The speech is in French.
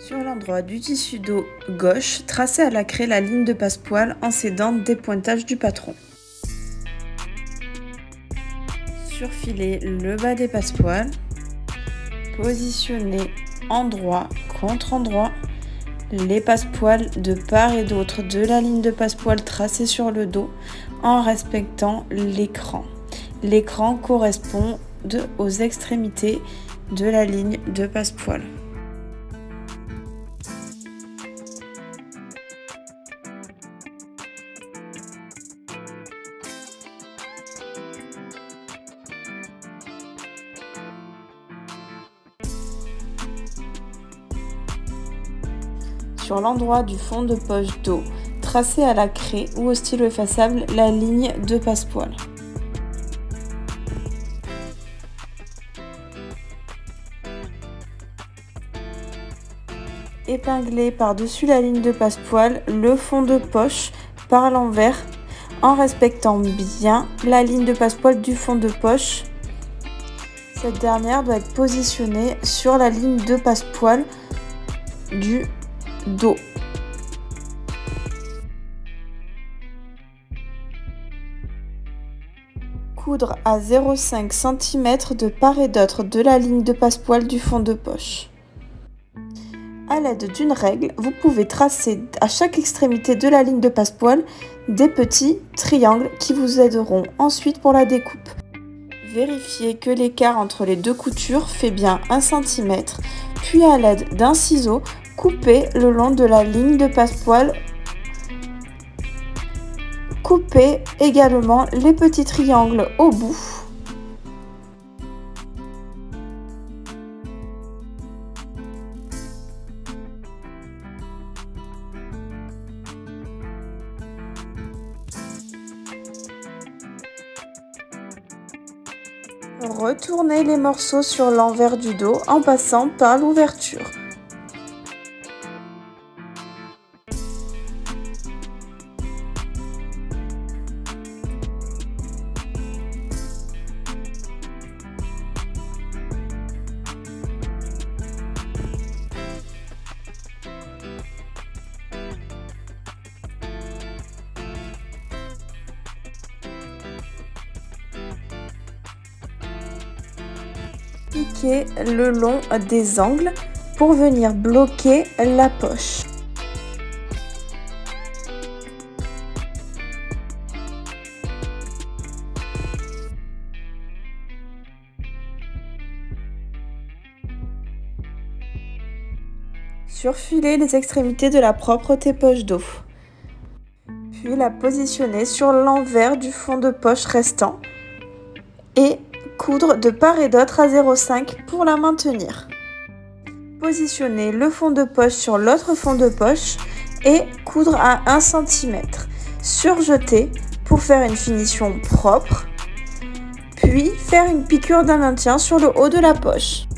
Sur l'endroit du tissu dos gauche, tracez à la craie la ligne de passepoil en s'aidant des pointages du patron. Surfilez le bas des passepoils. Positionnez endroit contre endroit les passepoils de part et d'autre de la ligne de passepoil tracée sur le dos en respectant l'écran. L'écran correspond aux extrémités de la ligne de passepoil. Sur l'endroit du fond de poche dos, tracez à la craie ou au stylo effaçable la ligne de passepoil. Épinglez par-dessus la ligne de passepoil le fond de poche par l'envers en respectant bien la ligne de passepoil du fond de poche. Cette dernière doit être positionnée sur la ligne de passepoil du dos. Coudre à 0,5 cm de part et d'autre de la ligne de passepoil du fond de poche. À l'aide d'une règle, vous pouvez tracer à chaque extrémité de la ligne de passepoil des petits triangles qui vous aideront ensuite pour la découpe. Vérifiez que l'écart entre les deux coutures fait bien 1 cm, puis à l'aide d'un ciseau, coupez le long de la ligne de passepoil. Coupez également les petits triangles au bout. Retournez les morceaux sur l'envers du dos en passant par l'ouverture. Piquez le long des angles pour venir bloquer la poche. Surfilez les extrémités de la propreté poche dos. Puis la positionner sur l'envers du fond de poche restant et coudre de part et d'autre à 0,5 pour la maintenir. Positionnez le fond de poche sur l'autre fond de poche et coudre à 1 cm. Surjeter pour faire une finition propre, puis faire une piqûre d'un maintien sur le haut de la poche.